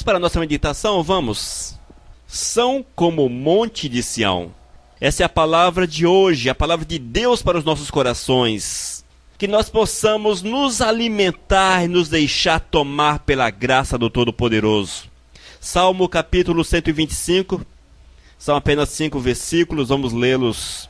Vamos para a nossa meditação? Vamos. São como o monte de Sião. Essa é a palavra de hoje, a palavra de Deus para os nossos corações. Que nós possamos nos alimentar e nos deixar tomar pela graça do Todo-Poderoso. Salmo capítulo 125, são apenas 5 versículos, vamos lê-los.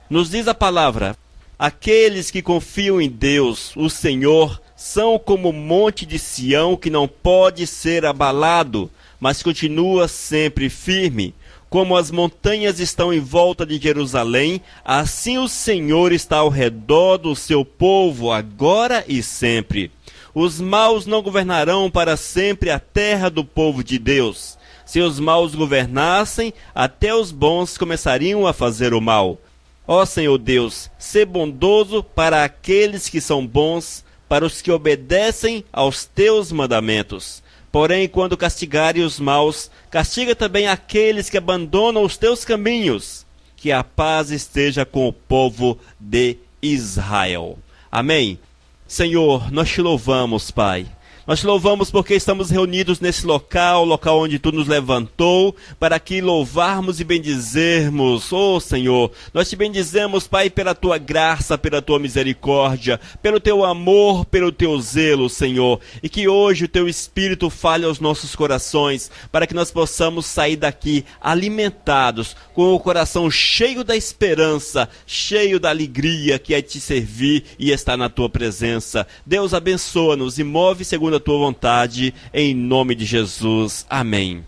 Nos diz a palavra: aqueles que confiam em Deus, o Senhor, são como o monte de Sião que não pode ser abalado, mas continua sempre firme. Como as montanhas estão em volta de Jerusalém, assim o Senhor está ao redor do seu povo, agora e sempre. Os maus não governarão para sempre a terra do povo de Deus. Se os maus governassem, até os bons começariam a fazer o mal. Ó Senhor Deus, sê bondoso para aqueles que são bons, para os que obedecem aos teus mandamentos. Porém, quando castigares os maus, castiga também aqueles que abandonam os teus caminhos. Que a paz esteja com o povo de Israel. Amém. Senhor, nós te louvamos, Pai. Nós te louvamos porque estamos reunidos nesse local onde Tu nos levantou, para aqui louvarmos e bendizermos. Oh, Senhor, nós te bendizemos, Pai, pela Tua graça, pela Tua misericórdia, pelo Teu amor, pelo Teu zelo, Senhor. E que hoje o Teu Espírito fale aos nossos corações, para que nós possamos sair daqui alimentados, com o coração cheio da esperança, cheio da alegria que é Te servir e estar na Tua presença. Deus, abençoa-nos e move segundo a Tua vontade, em nome de Jesus. Amém.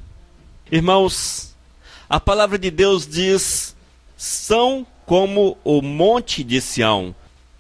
Irmãos, a palavra de Deus diz: são como o monte de Sião.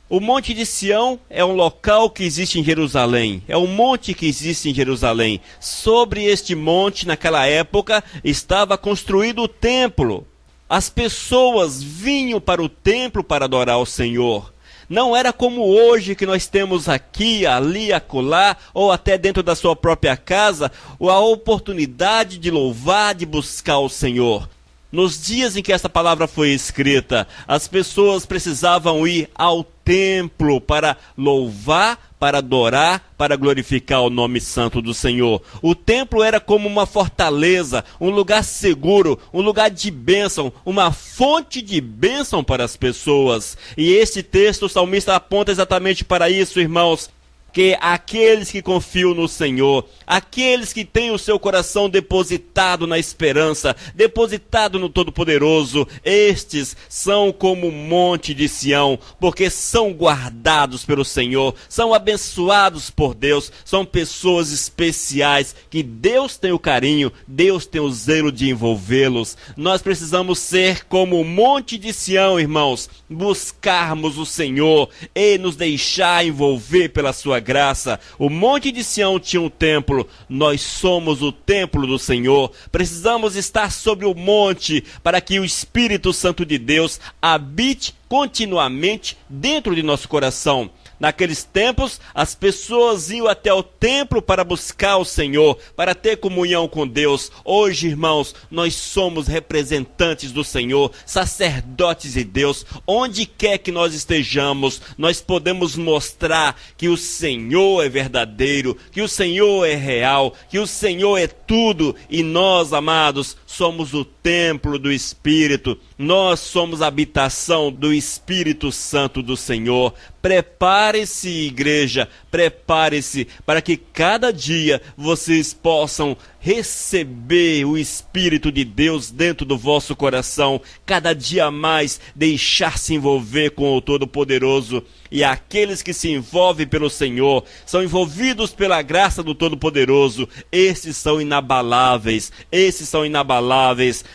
O monte de Sião é um local que existe em Jerusalém, é um monte que existe em Jerusalém. Sobre este monte, naquela época, estava construído o templo. As pessoas vinham para o templo para adorar ao Senhor. Não era como hoje, que nós temos aqui, ali, acolá, ou até dentro da sua própria casa, a oportunidade de louvar, de buscar o Senhor. Nos dias em que essa palavra foi escrita, as pessoas precisavam ir ao templo para louvar, para adorar, para glorificar o nome santo do Senhor. O templo era como uma fortaleza, um lugar seguro, um lugar de bênção, uma fonte de bênção para as pessoas. E este texto, o salmista aponta exatamente para isso, irmãos. Que aqueles que confiam no Senhor, aqueles que têm o seu coração depositado na esperança, depositado no Todo-Poderoso, estes são como o monte de Sião, porque são guardados pelo Senhor, são abençoados por Deus, são pessoas especiais, que Deus tem o carinho, Deus tem o zelo de envolvê-los. Nós precisamos ser como o monte de Sião, irmãos, buscarmos o Senhor e nos deixar envolver pela sua graça. O monte de Sião tinha um templo, nós somos o templo do Senhor. Precisamos estar sobre o monte para que o Espírito Santo de Deus habite continuamente dentro de nosso coração. Naqueles tempos, as pessoas iam até o templo para buscar o Senhor, para ter comunhão com Deus. Hoje, irmãos, nós somos representantes do Senhor, sacerdotes de Deus. Onde quer que nós estejamos, nós podemos mostrar que o Senhor é verdadeiro, que o Senhor é real, que o Senhor é tudo. E nós, amados, somos o templo do Espírito. Nós somos a habitação do Espírito Santo do Senhor. Prepare-se, igreja, prepare-se para que cada dia vocês possam receber o Espírito de Deus dentro do vosso coração, cada dia mais deixar-se envolver com o Todo-Poderoso. E aqueles que se envolvem pelo Senhor, são envolvidos pela graça do Todo-Poderoso, esses são inabaláveis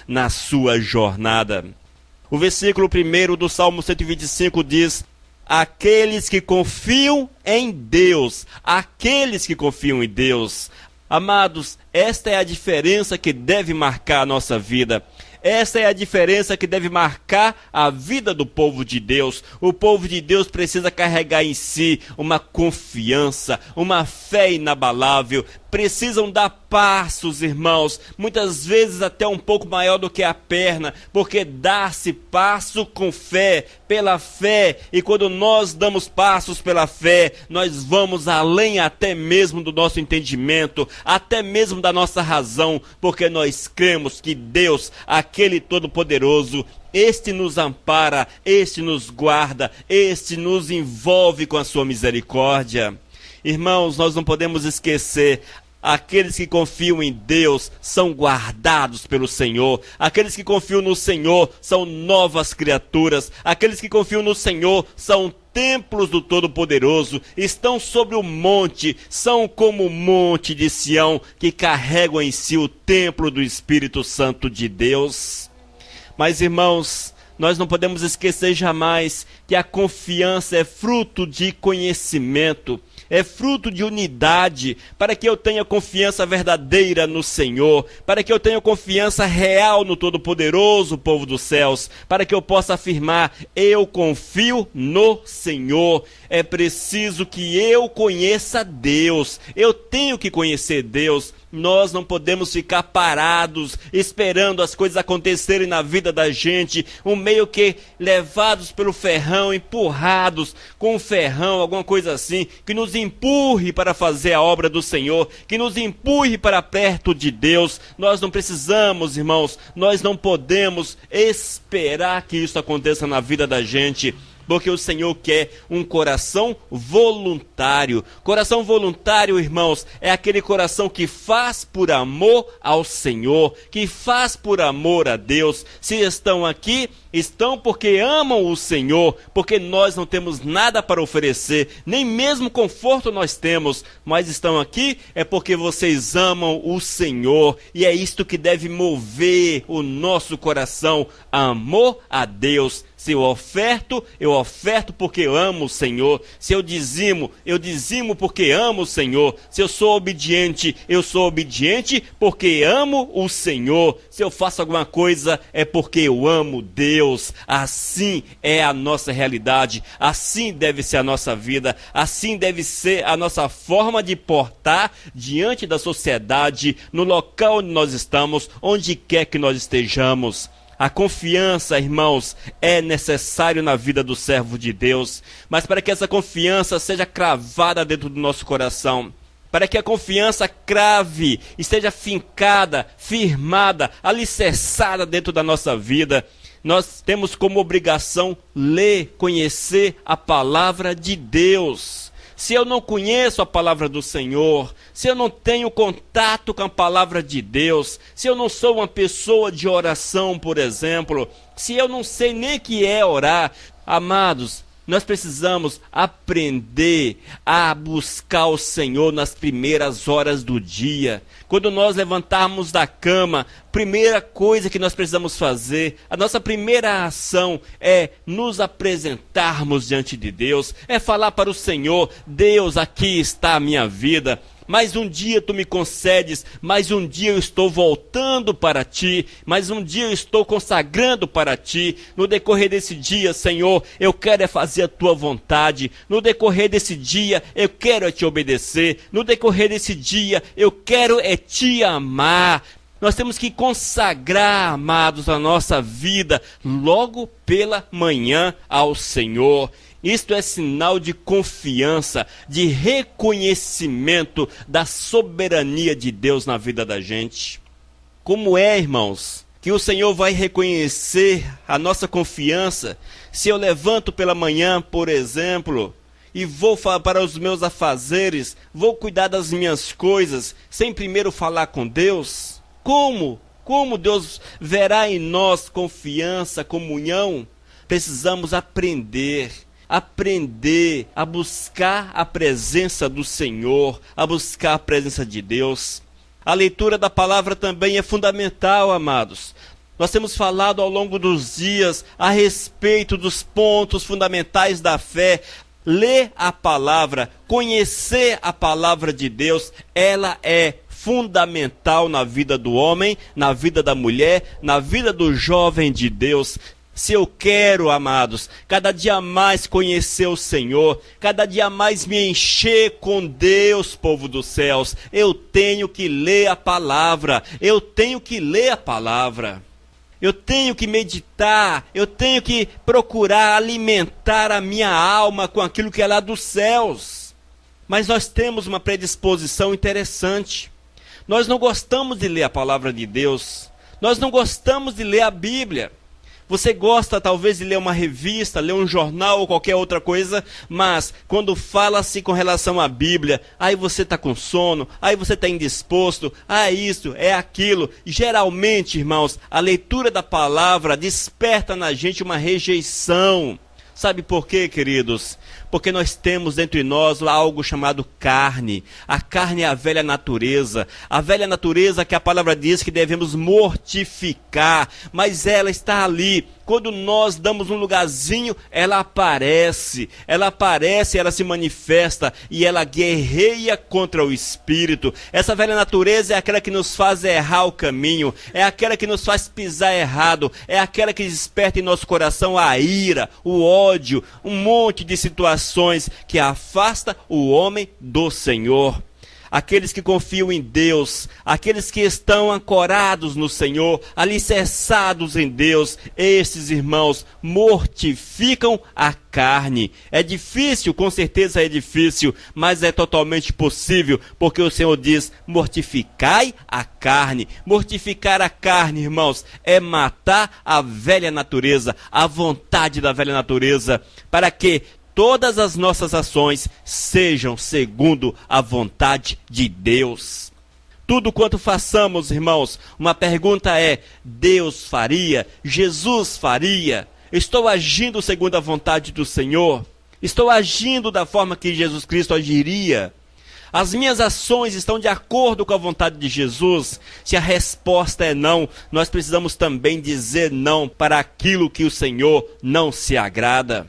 na sua jornada. O versículo 1 do Salmo 125 diz: aqueles que confiam em Deus, aqueles que confiam em Deus. Amados, esta é a diferença que deve marcar a nossa vida. Essa é a diferença que deve marcar a vida do povo de Deus. O povo de Deus precisa carregar em si uma confiança, uma fé inabalável. Precisam dar passos, irmãos, muitas vezes até um pouco maior do que a perna, porque dá-se passo com fé, pela fé, e quando nós damos passos pela fé, nós vamos além até mesmo do nosso entendimento, até mesmo da nossa razão, porque nós cremos que Deus, aquele Todo-Poderoso, este nos ampara, este nos guarda, este nos envolve com a sua misericórdia. Irmãos, nós não podemos esquecer, aqueles que confiam em Deus são guardados pelo Senhor. Aqueles que confiam no Senhor são novas criaturas. Aqueles que confiam no Senhor são templos do Todo-Poderoso. Estão sobre o monte, são como o monte de Sião, que carregam em si o templo do Espírito Santo de Deus. Mas, irmãos, nós não podemos esquecer jamais que a confiança é fruto de conhecimento, é fruto de unidade, para que eu tenha confiança verdadeira no Senhor, para que eu tenha confiança real no Todo-Poderoso, povo dos céus, para que eu possa afirmar, eu confio no Senhor. É preciso que eu conheça Deus, eu tenho que conhecer Deus. Nós não podemos ficar parados, esperando as coisas acontecerem na vida da gente, meio que levados pelo ferrão, empurrados com o ferrão, alguma coisa assim, que nos empurre para fazer a obra do Senhor, que nos empurre para perto de Deus. Nós não precisamos, irmãos, nós não podemos esperar que isso aconteça na vida da gente, porque o Senhor quer um coração voluntário. Coração voluntário, irmãos, é aquele coração que faz por amor ao Senhor, que faz por amor a Deus. Se estão aqui, estão porque amam o Senhor, porque nós não temos nada para oferecer, nem mesmo conforto nós temos, mas estão aqui é porque vocês amam o Senhor, e é isto que deve mover o nosso coração, amor a Deus. Se eu oferto porque amo o Senhor. Se eu dizimo porque amo o Senhor. Se eu sou obediente porque amo o Senhor. Se eu faço alguma coisa, é porque eu amo Deus. Assim é a nossa realidade, assim deve ser a nossa vida, assim deve ser a nossa forma de portar diante da sociedade, no local onde nós estamos, onde quer que nós estejamos. A confiança, irmãos, é necessário na vida do servo de Deus, mas para que essa confiança seja cravada dentro do nosso coração, para que a confiança crave, esteja fincada, firmada, alicerçada dentro da nossa vida, nós temos como obrigação ler, conhecer a palavra de Deus. Se eu não conheço a palavra do Senhor, se eu não tenho contato com a palavra de Deus, se eu não sou uma pessoa de oração, por exemplo, se eu não sei nem o que é orar, amados, nós precisamos aprender a buscar o Senhor nas primeiras horas do dia. Quando nós levantarmos da cama, primeira coisa que nós precisamos fazer, a nossa primeira ação é nos apresentarmos diante de Deus, é falar para o Senhor, Deus, aqui está a minha vida. Mais um dia tu me concedes, mais um dia eu estou voltando para ti, mais um dia eu estou consagrando para ti. No decorrer desse dia, Senhor, eu quero é fazer a tua vontade. No decorrer desse dia, eu quero é te obedecer. No decorrer desse dia, eu quero é te amar. Nós temos que consagrar, amados, a nossa vida logo pela manhã ao Senhor. Isto é sinal de confiança, de reconhecimento da soberania de Deus na vida da gente. Como é, irmãos, que o Senhor vai reconhecer a nossa confiança se eu levanto pela manhã, por exemplo, e vou para os meus afazeres, vou cuidar das minhas coisas, sem primeiro falar com Deus? Como? Como Deus verá em nós confiança, comunhão? Precisamos aprender a buscar a presença do Senhor, a buscar a presença de Deus. A leitura da palavra também é fundamental, amados. Nós temos falado ao longo dos dias a respeito dos pontos fundamentais da fé. Ler a palavra, conhecer a palavra de Deus, ela é fundamental na vida do homem, na vida da mulher, na vida do jovem de Deus. Se eu quero, amados, cada dia mais conhecer o Senhor, cada dia mais me encher com Deus, povo dos céus, eu tenho que ler a palavra, eu tenho que ler a palavra. Eu tenho que meditar, eu tenho que procurar alimentar a minha alma com aquilo que é lá dos céus. Mas nós temos uma predisposição interessante. Nós não gostamos de ler a palavra de Deus, nós não gostamos de ler a Bíblia. Você gosta talvez de ler uma revista, ler um jornal ou qualquer outra coisa, mas quando fala-se com relação à Bíblia, aí você está com sono, aí você está indisposto, isso, é aquilo. Geralmente, irmãos, a leitura da palavra desperta na gente uma rejeição. Sabe por quê, queridos? Porque nós temos dentro de nós algo chamado carne. A carne é a velha natureza que a palavra diz que devemos mortificar, mas ela está ali. Quando nós damos um lugarzinho, ela aparece, ela se manifesta e ela guerreia contra o espírito. Essa velha natureza é aquela que nos faz errar o caminho, é aquela que nos faz pisar errado, é aquela que desperta em nosso coração a ira, o ódio, um monte de situações que afasta o homem do Senhor. Aqueles que confiam em Deus, aqueles que estão ancorados no Senhor, alicerçados em Deus, esses irmãos mortificam a carne. É difícil, com certeza é difícil, mas é totalmente possível, porque o Senhor diz: mortificai a carne. Mortificar a carne, irmãos, é matar a velha natureza, a vontade da velha natureza, para que todas as nossas ações sejam segundo a vontade de Deus. Tudo quanto façamos, irmãos, uma pergunta é: Deus faria? Jesus faria? Estou agindo segundo a vontade do Senhor? Estou agindo da forma que Jesus Cristo agiria? As minhas ações estão de acordo com a vontade de Jesus? Se a resposta é não, nós precisamos também dizer não para aquilo que o Senhor não se agrada.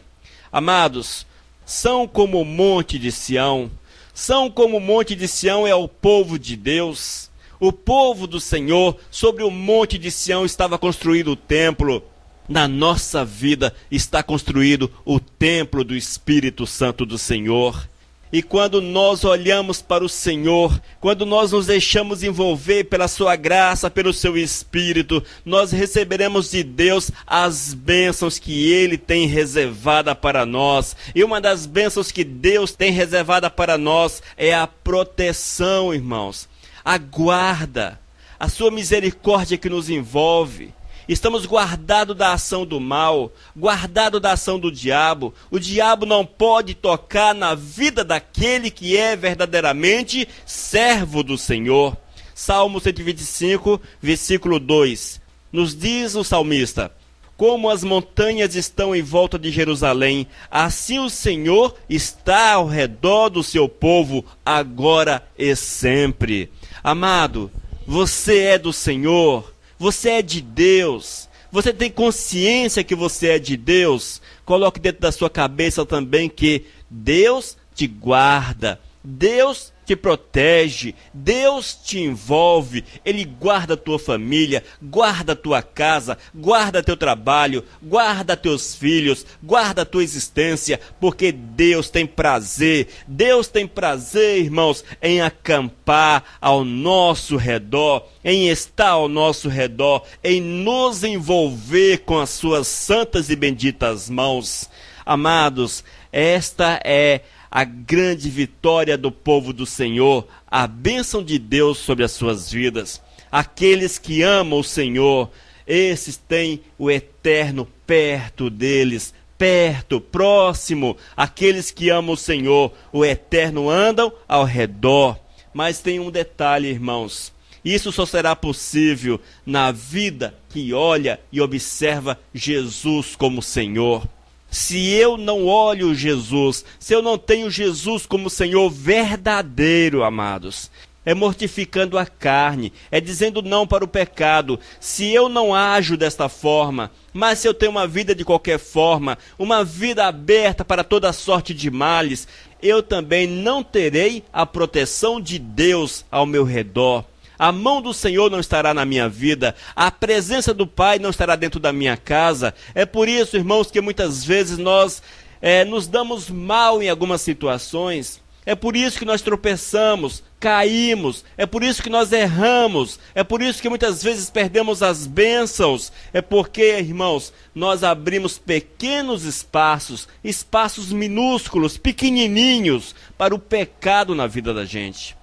Amados, são como o monte de Sião. São como o monte de Sião é o povo de Deus. O povo do Senhor, sobre o monte de Sião estava construído o templo. Na nossa vida está construído o templo do Espírito Santo do Senhor. E quando nós olhamos para o Senhor, quando nós nos deixamos envolver pela sua graça, pelo seu Espírito, nós receberemos de Deus as bênçãos que Ele tem reservada para nós. E uma das bênçãos que Deus tem reservada para nós é a proteção, irmãos. A guarda, a sua misericórdia que nos envolve. Estamos guardados da ação do mal, guardados da ação do diabo. O diabo não pode tocar na vida daquele que é verdadeiramente servo do Senhor. Salmo 125, versículo 2. Nos diz o salmista: como as montanhas estão em volta de Jerusalém, assim o Senhor está ao redor do seu povo, agora e sempre. Amado, você é do Senhor. Você é de Deus, você tem consciência que você é de Deus? Coloque dentro da sua cabeça também que Deus te guarda, Deus te protege, Deus te envolve, Ele guarda a tua família, guarda a tua casa, guarda teu trabalho, guarda teus filhos, guarda a tua existência, porque Deus tem prazer, irmãos, em acampar ao nosso redor, em estar ao nosso redor, em nos envolver com as suas santas e benditas mãos. Amados, esta é a grande vitória do povo do Senhor, a bênção de Deus sobre as suas vidas. Aqueles que amam o Senhor, esses têm o eterno perto deles, perto, próximo. Aqueles que amam o Senhor, o eterno andam ao redor. Mas tem um detalhe, irmãos. Isso só será possível na vida que olha e observa Jesus como Senhor. Se eu não olho Jesus, se eu não tenho Jesus como Senhor verdadeiro, amados, é mortificando a carne, é dizendo não para o pecado. Se eu não ajo desta forma, mas se eu tenho uma vida de qualquer forma, uma vida aberta para toda sorte de males, eu também não terei a proteção de Deus ao meu redor. A mão do Senhor não estará na minha vida. A presença do Pai não estará dentro da minha casa. É por isso, irmãos, que muitas vezes nós nos damos mal em algumas situações. É por isso que nós tropeçamos, caímos. É por isso que nós erramos. É por isso que muitas vezes perdemos as bênçãos. É porque, irmãos, nós abrimos pequenos espaços minúsculos, pequenininhos, para o pecado na vida da gente.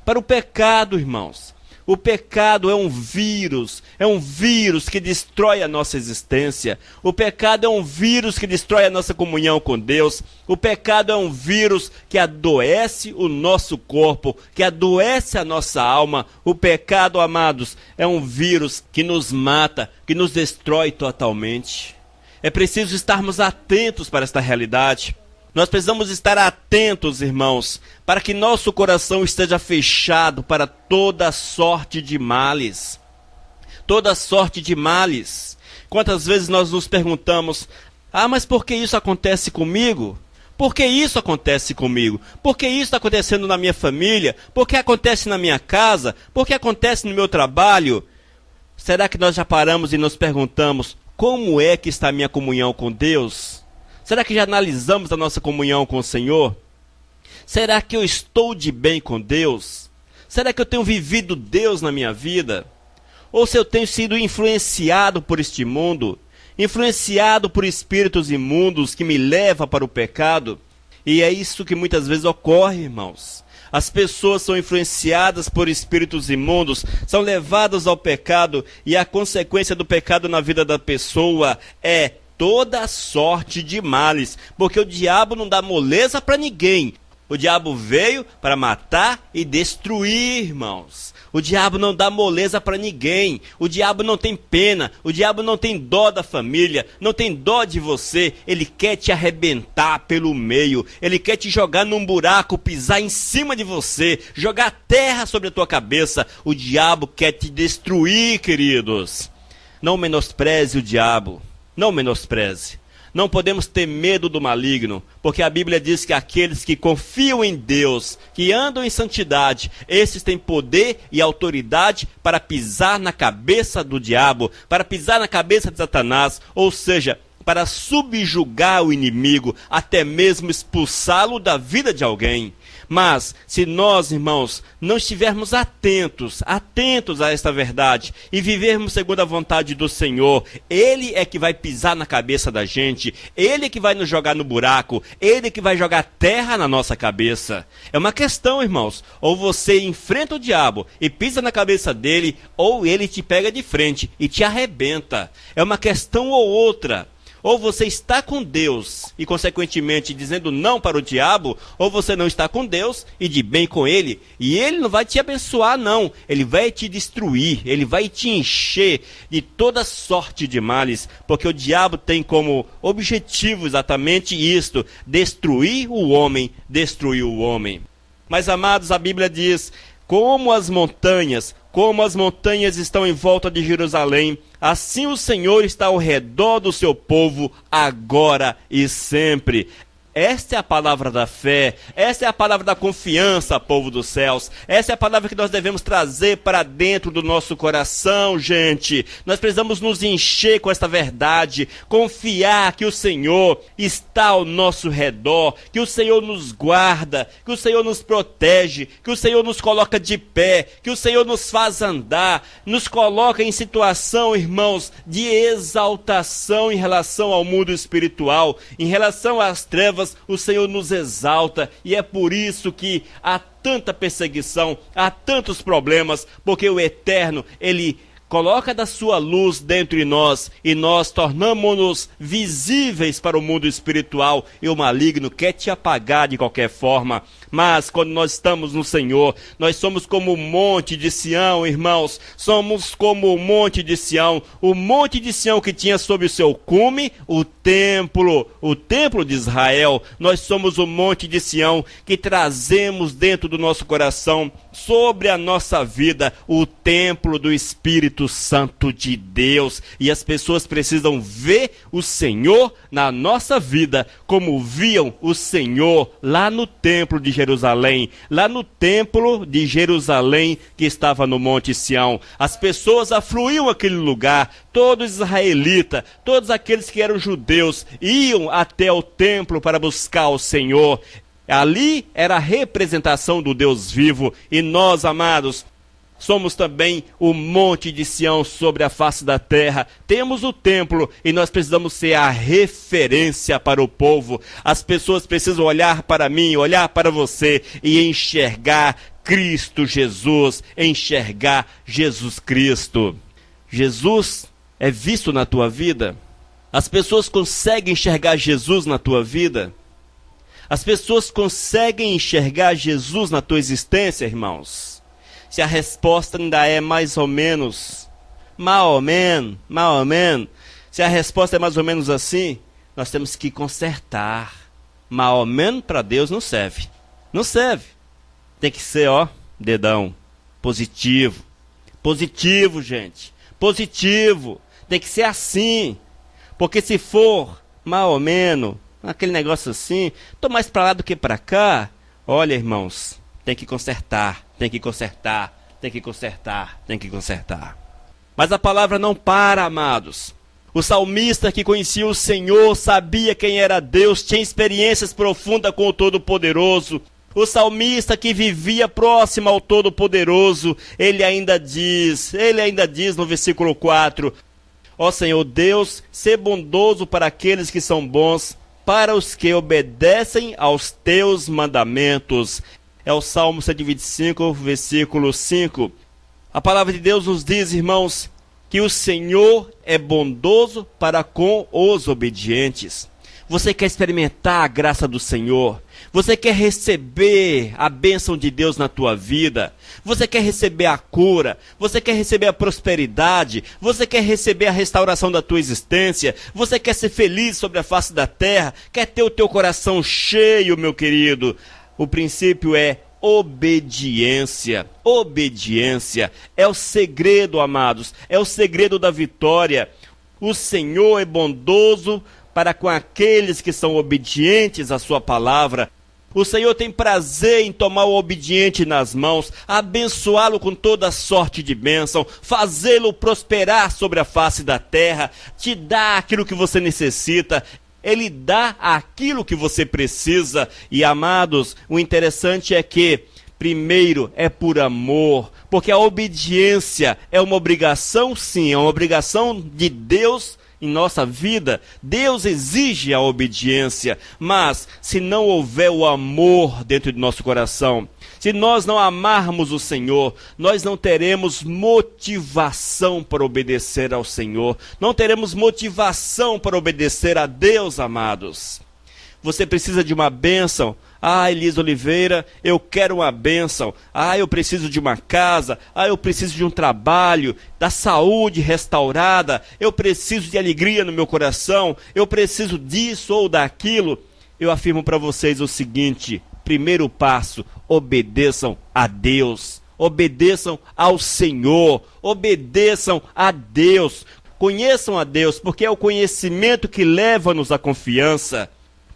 Para o pecado, irmãos. O pecado é um vírus que destrói a nossa existência. O pecado é um vírus que destrói a nossa comunhão com Deus. O pecado é um vírus que adoece o nosso corpo, que adoece a nossa alma. O pecado, amados, é um vírus que nos mata, que nos destrói totalmente. É preciso estarmos atentos para esta realidade. Nós precisamos estar atentos, irmãos, para que nosso coração esteja fechado para toda sorte de males. Toda sorte de males. Quantas vezes nós nos perguntamos, mas por que isso acontece comigo? Por que isso acontece comigo? Por que isso está acontecendo na minha família? Por que acontece na minha casa? Por que acontece no meu trabalho? Será que nós já paramos e nos perguntamos, como é que está a minha comunhão com Deus? Será que já analisamos a nossa comunhão com o Senhor? Será que eu estou de bem com Deus? Será que eu tenho vivido Deus na minha vida? Ou se eu tenho sido influenciado por este mundo, influenciado por espíritos imundos que me levam para o pecado? E é isso que muitas vezes ocorre, irmãos. As pessoas são influenciadas por espíritos imundos, são levadas ao pecado, e a consequência do pecado na vida da pessoa é toda sorte de males, porque o diabo não dá moleza para ninguém. O diabo veio para matar e destruir, irmãos. O diabo não dá moleza para ninguém. O diabo não tem pena. O diabo não tem dó da família. Não tem dó de você. Ele quer te arrebentar pelo meio. Ele quer te jogar num buraco, pisar em cima de você, jogar terra sobre a tua cabeça. O diabo quer te destruir, queridos. Não menospreze o diabo. Não menospreze. Não podemos ter medo do maligno, porque a Bíblia diz que aqueles que confiam em Deus, que andam em santidade, esses têm poder e autoridade para pisar na cabeça do diabo, para pisar na cabeça de Satanás, ou seja, para subjugar o inimigo, até mesmo expulsá-lo da vida de alguém. Mas, se nós, irmãos, não estivermos atentos a esta verdade e vivermos segundo a vontade do Senhor, Ele é que vai pisar na cabeça da gente, Ele é que vai nos jogar no buraco, Ele é que vai jogar terra na nossa cabeça. É uma questão, irmãos, ou você enfrenta o diabo e pisa na cabeça dele, ou ele te pega de frente e te arrebenta. É uma questão ou outra. Ou você está com Deus e, consequentemente, dizendo não para o diabo, ou você não está com Deus e de bem com Ele. E Ele não vai te abençoar, não. Ele vai te destruir, Ele vai te encher de toda sorte de males, porque o diabo tem como objetivo exatamente isto, destruir o homem, destruir o homem. Mas, amados, a Bíblia diz, como as montanhas estão em volta de Jerusalém, assim o Senhor está ao redor do seu povo, agora e sempre. Esta é a palavra da fé, esta é a palavra da confiança, povo dos céus. Essa é a palavra que nós devemos trazer para dentro do nosso coração, gente. Nós precisamos nos encher com esta verdade, confiar que o Senhor está ao nosso redor, que o Senhor nos guarda, que o Senhor nos protege, que o Senhor nos coloca de pé, que o Senhor nos faz andar, nos coloca em situação, irmãos, de exaltação em relação ao mundo espiritual, em relação às trevas. O Senhor nos exalta, e é por isso que há tanta perseguição, há tantos problemas, porque o Eterno, Ele coloca da sua luz dentro de nós, e nós tornamos-nos visíveis para o mundo espiritual, e o maligno quer te apagar de qualquer forma. Mas quando nós estamos no Senhor, nós somos como o monte de Sião, irmãos. Somos como o monte de Sião que tinha sob o seu cume o templo de Israel. Nós somos o monte de Sião que trazemos dentro do nosso coração, sobre a nossa vida, o templo do Espírito Santo de Deus. E as pessoas precisam ver o Senhor na nossa vida, como viam o Senhor lá no templo de Jerusalém, lá no templo de Jerusalém que estava no Monte Sião. As pessoas afluíam aquele lugar, todos israelitas, todos aqueles que eram judeus, iam até o templo para buscar o Senhor. Ali era a representação do Deus vivo, e nós, amados, somos também o monte de Sião sobre a face da terra. Temos o templo e nós precisamos ser a referência para o povo. As pessoas precisam olhar para mim, olhar para você e enxergar Cristo Jesus, enxergar Jesus Cristo. Jesus é visto na tua vida? As pessoas conseguem enxergar Jesus na tua vida? As pessoas conseguem enxergar Jesus na tua existência, irmãos? Se a resposta ainda é mais ou menos, se a resposta é mais ou menos assim, nós temos que consertar. Para Deus não serve. Não serve. Tem que ser, dedão, positivo. Positivo, gente. Positivo. Tem que ser assim. Porque se for aquele negócio assim, tô mais para lá do que para cá, olha, irmãos, tem que consertar. Mas a palavra não para, amados. O salmista que conhecia o Senhor, sabia quem era Deus, tinha experiências profundas com o Todo-Poderoso. O salmista que vivia próximo ao Todo-Poderoso, ele ainda diz no versículo 4, ó Senhor Deus, sê bondoso para aqueles que são bons, para os que obedecem aos teus mandamentos. É o Salmo 125, versículo 5. A palavra de Deus nos diz, irmãos, que o Senhor é bondoso para com os obedientes. Você quer experimentar a graça do Senhor? Você quer receber a bênção de Deus na tua vida? Você quer receber a cura? Você quer receber a prosperidade? Você quer receber a restauração da tua existência? Você quer ser feliz sobre a face da terra? Quer ter o teu coração cheio, meu querido? O princípio é obediência. Obediência é o segredo, amados. É o segredo da vitória. O Senhor é bondoso para com aqueles que são obedientes à sua palavra. O Senhor tem prazer em tomar o obediente nas mãos, abençoá-lo com toda sorte de bênção, fazê-lo prosperar sobre a face da terra, te dar aquilo que você necessita. Ele dá aquilo que você precisa. E, amados, o interessante é que, primeiro, é por amor, porque a obediência é uma obrigação, sim, é uma obrigação de Deus em nossa vida. Deus exige a obediência, mas se não houver o amor dentro de nosso coração, se nós não amarmos o Senhor, nós não teremos motivação para obedecer ao Senhor, não teremos motivação para obedecer a Deus, amados. Você precisa de uma bênção. Elisa Oliveira, eu quero uma bênção. Eu preciso de uma casa. Eu preciso de um trabalho, da saúde restaurada. Eu preciso de alegria no meu coração. Eu preciso disso ou daquilo. Eu afirmo para vocês o seguinte: primeiro passo, obedeçam a Deus. Obedeçam ao Senhor. Obedeçam a Deus. Conheçam a Deus, porque é o conhecimento que leva-nos à confiança.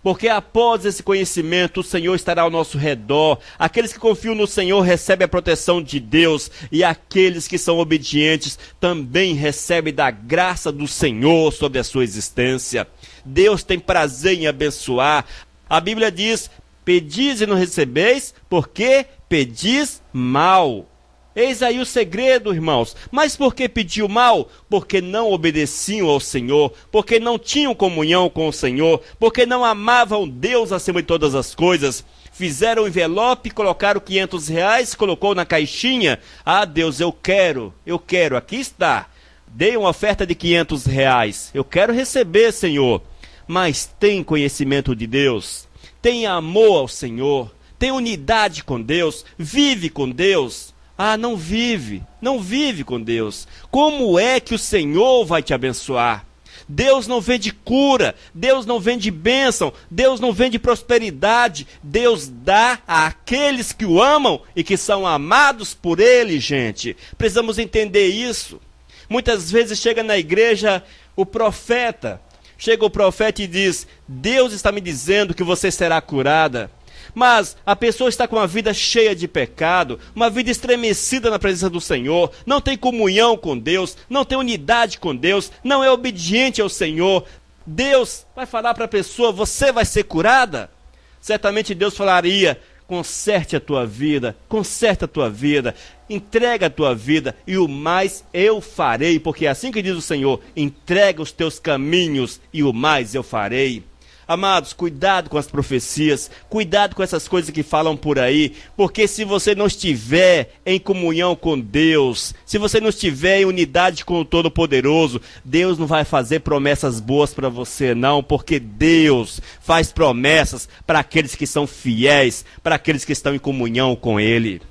Porque após esse conhecimento, o Senhor estará ao nosso redor. Aqueles que confiam no Senhor recebem a proteção de Deus. E aqueles que são obedientes também recebem da graça do Senhor sobre a sua existência. Deus tem prazer em abençoar. A Bíblia diz: pedis e não recebeis, porque pedis mal. Eis aí o segredo, irmãos. Mas por que pediu mal? Porque não obedeciam ao Senhor, porque não tinham comunhão com o Senhor, porque não amavam Deus acima de todas as coisas. Fizeram o envelope, colocaram R$500, colocou na caixinha. Deus, eu quero, aqui está. Dei uma oferta de R$500, eu quero receber, Senhor. Mas tem conhecimento de Deus, tem amor ao Senhor, tem unidade com Deus, vive com Deus. Não vive com Deus. Como é que o Senhor vai te abençoar? Deus não vende cura, Deus não vende bênção, Deus não vende prosperidade. Deus dá àqueles que o amam e que são amados por Ele, gente. Precisamos entender isso. Muitas vezes chega na igreja o profeta e diz: Deus está me dizendo que você será curada. Mas a pessoa está com uma vida cheia de pecado, uma vida estremecida na presença do Senhor, não tem comunhão com Deus, não tem unidade com Deus, não é obediente ao Senhor. Deus vai falar para a pessoa, você vai ser curada? Certamente Deus falaria, conserte a tua vida, conserta a tua vida, entrega a tua vida e o mais eu farei, porque é assim que diz o Senhor, entrega os teus caminhos e o mais eu farei. Amados, cuidado com as profecias, cuidado com essas coisas que falam por aí, porque se você não estiver em comunhão com Deus, se você não estiver em unidade com o Todo-Poderoso, Deus não vai fazer promessas boas para você não, porque Deus faz promessas para aqueles que são fiéis, para aqueles que estão em comunhão com Ele.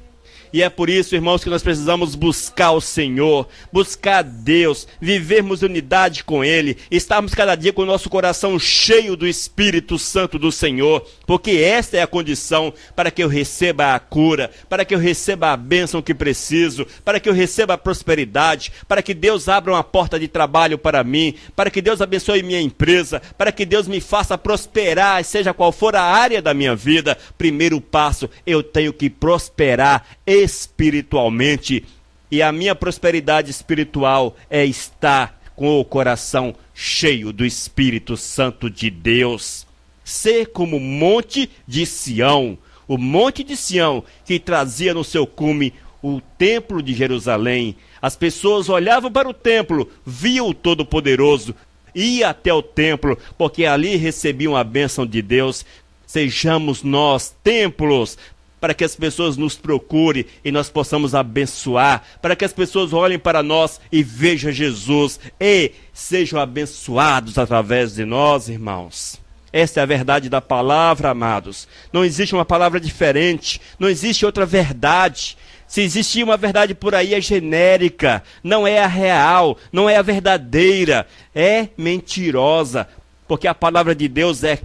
E é por isso, irmãos, que nós precisamos buscar o Senhor, buscar Deus, vivermos unidade com Ele, estarmos cada dia com o nosso coração cheio do Espírito Santo do Senhor, porque esta é a condição para que eu receba a cura, para que eu receba a bênção que preciso, para que eu receba a prosperidade, para que Deus abra uma porta de trabalho para mim, para que Deus abençoe minha empresa, para que Deus me faça prosperar, seja qual for a área da minha vida. Primeiro passo, eu tenho que prosperar espiritualmente, e a minha prosperidade espiritual é estar com o coração cheio do Espírito Santo de Deus. Ser como o monte de Sião, o monte de Sião que trazia no seu cume o templo de Jerusalém. As pessoas olhavam para o templo, viam o Todo-Poderoso, iam até o templo, porque ali recebiam a bênção de Deus. Sejamos nós templos, para que as pessoas nos procurem e nós possamos abençoar, para que as pessoas olhem para nós e vejam Jesus e sejam abençoados através de nós, irmãos. Esta é a verdade da palavra, amados. Não existe uma palavra diferente, não existe outra verdade. Se existir uma verdade por aí, é genérica, não é a real, não é a verdadeira, é mentirosa. Porque a palavra de Deus é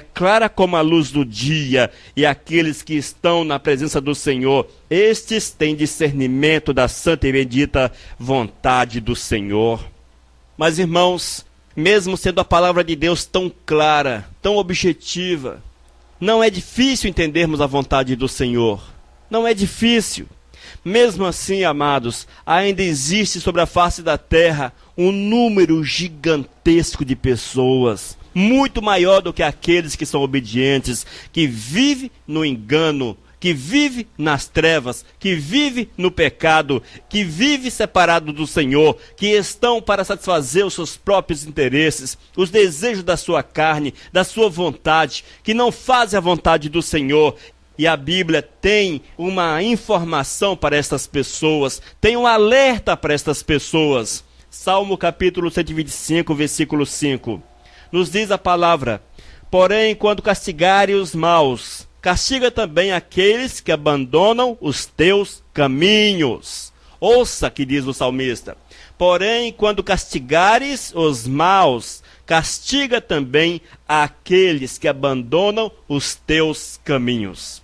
clara como a luz do dia, e aqueles que estão na presença do Senhor, estes têm discernimento da santa e bendita vontade do Senhor. Mas, irmãos, mesmo sendo a palavra de Deus tão clara, tão objetiva, não é difícil entendermos a vontade do Senhor. Não é difícil. Mesmo assim, amados, ainda existe sobre a face da terra um número gigantesco de pessoas, muito maior do que aqueles que são obedientes, que vivem no engano, que vive nas trevas, que vive no pecado, que vive separado do Senhor, que estão para satisfazer os seus próprios interesses, os desejos da sua carne, da sua vontade, que não fazem a vontade do Senhor. E a Bíblia tem uma informação para estas pessoas, tem um alerta para estas pessoas. Salmo capítulo 125, versículo 5. Nos diz a palavra: porém, quando castigares os maus, castiga também aqueles que abandonam os teus caminhos. Ouça que diz o salmista: porém, quando castigares os maus, castiga também aqueles que abandonam os teus caminhos.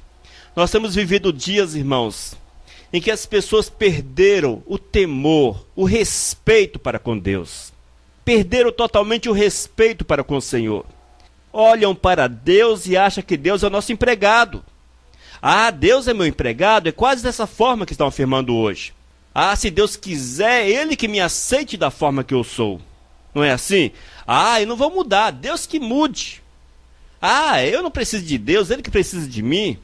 Nós temos vivido dias, irmãos, em que as pessoas perderam o temor, o respeito para com Deus. Perderam totalmente o respeito para com o Senhor. Olham para Deus e acham que Deus é o nosso empregado. Ah, Deus é meu empregado? É quase dessa forma que estão afirmando hoje. Ah, se Deus quiser, Ele que me aceite da forma que eu sou. Não é assim? Ah, eu não vou mudar, Deus que mude. Ah, eu não preciso de Deus, Ele que precisa de mim.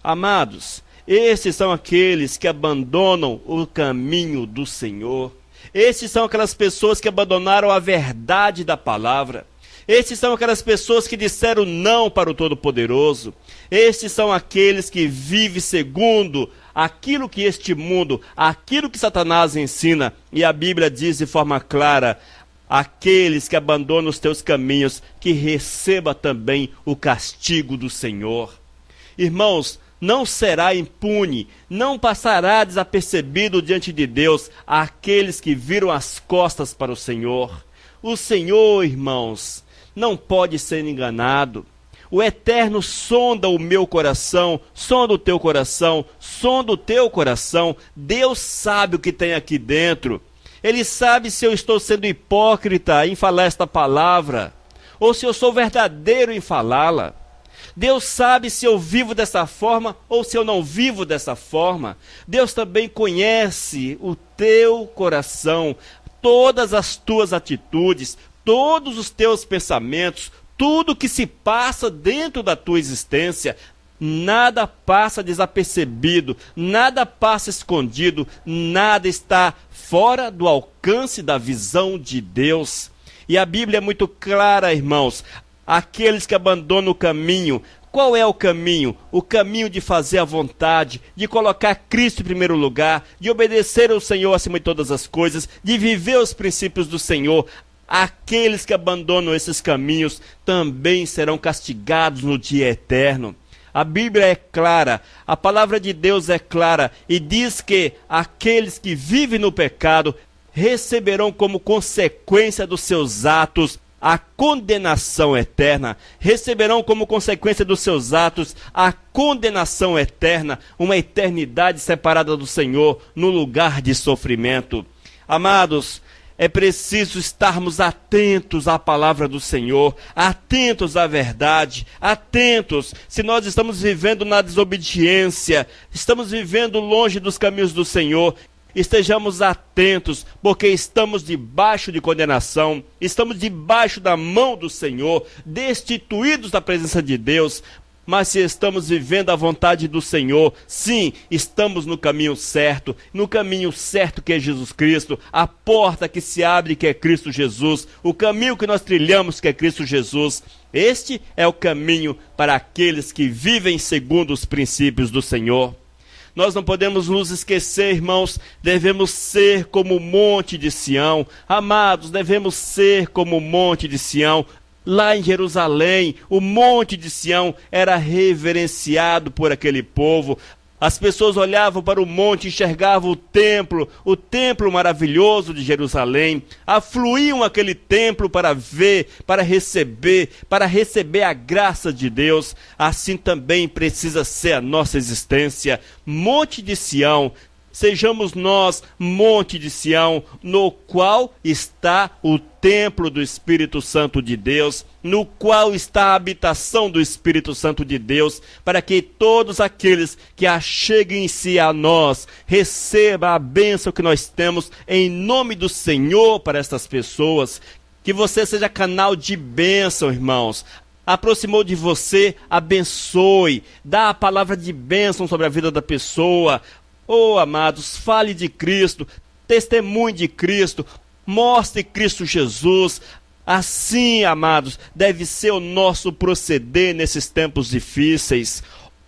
Amados, esses são aqueles que abandonam o caminho do Senhor. Esses são aquelas pessoas que abandonaram a verdade da palavra. Esses são aquelas pessoas que disseram não para o Todo-Poderoso. Estes são aqueles que vivem segundo aquilo que este mundo, aquilo que Satanás ensina. E a Bíblia diz de forma clara: aqueles que abandonam os teus caminhos, que receba também o castigo do Senhor. Irmãos, não será impune, não passará desapercebido diante de Deus aqueles que viram as costas para o Senhor. O Senhor, irmãos, não pode ser enganado. O Eterno sonda o meu coração, sonda o teu coração, sonda o teu coração. Deus sabe o que tem aqui dentro. Ele sabe se eu estou sendo hipócrita em falar esta palavra, ou se eu sou verdadeiro em falá-la. Deus sabe se eu vivo dessa forma ou se eu não vivo dessa forma. Deus também conhece o teu coração, todas as tuas atitudes, todos os teus pensamentos, tudo que se passa dentro da tua existência. Nada passa desapercebido, nada passa escondido, nada está fora do alcance da visão de Deus. E a Bíblia é muito clara, irmãos. Aqueles que abandonam o caminho, qual é o caminho? O caminho de fazer a vontade, de colocar Cristo em primeiro lugar, de obedecer ao Senhor acima de todas as coisas, de viver os princípios do Senhor. Aqueles que abandonam esses caminhos também serão castigados no dia eterno. A Bíblia é clara, a palavra de Deus é clara e diz que aqueles que vivem no pecado receberão como consequência dos seus atos a condenação eterna. Receberão como consequência dos seus atos a condenação eterna, uma eternidade separada do Senhor no lugar de sofrimento. Amados, é preciso estarmos atentos à palavra do Senhor, atentos à verdade, atentos. Se nós estamos vivendo na desobediência, estamos vivendo longe dos caminhos do Senhor, estejamos atentos, porque estamos debaixo de condenação, estamos debaixo da mão do Senhor, destituídos da presença de Deus. Mas se estamos vivendo a vontade do Senhor, sim, estamos no caminho certo que é Jesus Cristo, a porta que se abre que é Cristo Jesus, o caminho que nós trilhamos que é Cristo Jesus. Este é o caminho para aqueles que vivem segundo os princípios do Senhor. Nós não podemos nos esquecer, irmãos, devemos ser como o monte de Sião. Amados, devemos ser como o monte de Sião. Lá em Jerusalém, o monte de Sião era reverenciado por aquele povo. As pessoas olhavam para o monte e enxergavam o templo maravilhoso de Jerusalém. Afluíam àquele templo para ver, para receber a graça de Deus. Assim também precisa ser a nossa existência. Monte de Sião, sejamos nós monte de Sião, no qual está o templo do Espírito Santo de Deus, no qual está a habitação do Espírito Santo de Deus, para que todos aqueles que acheguem-se a nós recebam a bênção que nós temos em nome do Senhor para estas pessoas. Que você seja canal de bênção, irmãos. Aproximou de você, abençoe, dá a palavra de bênção sobre a vida da pessoa. Oh, amados, fale de Cristo, testemunhe de Cristo, mostre Cristo Jesus. Assim, amados, deve ser o nosso proceder nesses tempos difíceis.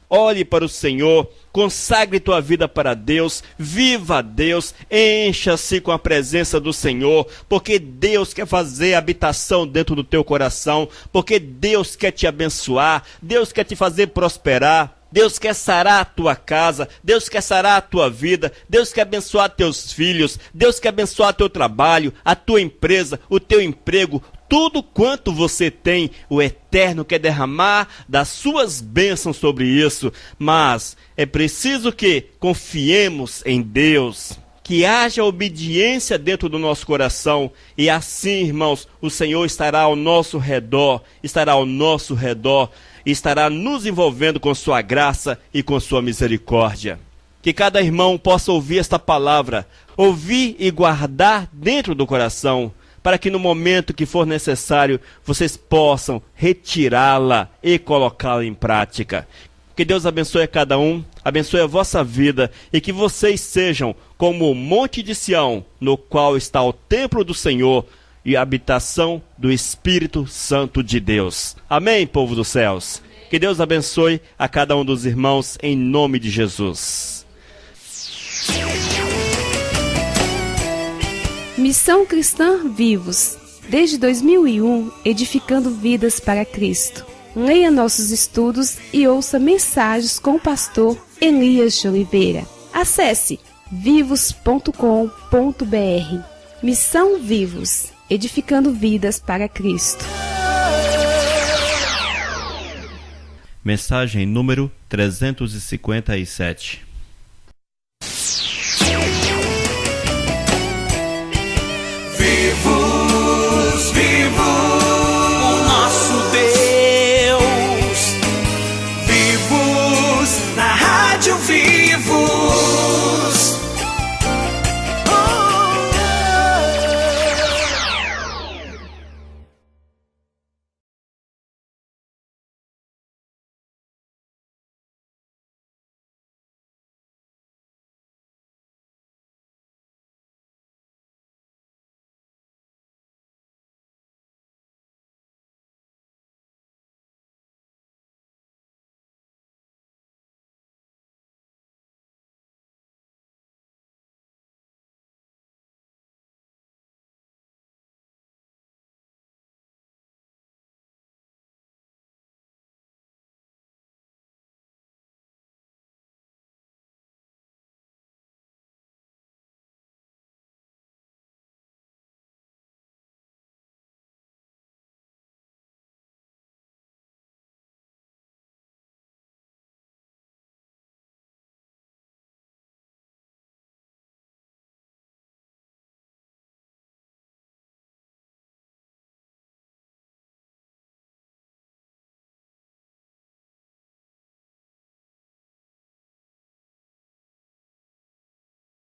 Olhe para o Senhor, consagre tua vida para Deus, viva a Deus, encha-se com a presença do Senhor, porque Deus quer fazer habitação dentro do teu coração, porque Deus quer te abençoar, Deus quer te fazer prosperar. Deus quer sarar a tua casa, Deus quer sarar a tua vida, Deus quer abençoar teus filhos, Deus quer abençoar teu trabalho, a tua empresa, o teu emprego, tudo quanto você tem, o Eterno quer derramar das suas bênçãos sobre isso. Mas é preciso que confiemos em Deus, que haja obediência dentro do nosso coração, e assim, irmãos, o Senhor estará ao nosso redor, e estará nos envolvendo com sua graça e com sua misericórdia. Que cada irmão possa ouvir esta palavra, ouvir e guardar dentro do coração, para que no momento que for necessário, vocês possam retirá-la e colocá-la em prática. Que Deus abençoe a cada um, abençoe a vossa vida, e que vocês sejam como o monte de Sião, no qual está o templo do Senhor, e a habitação do Espírito Santo de Deus. Amém, povo dos céus? Que Deus abençoe a cada um dos irmãos em nome de Jesus. Missão Cristã Vivos, desde 2001, edificando vidas para Cristo. Leia nossos estudos e ouça mensagens com o pastor Elias de Oliveira. Acesse vivos.com.br. Missão Vivos, edificando vidas para Cristo. Mensagem número 357. Vivos, vivos.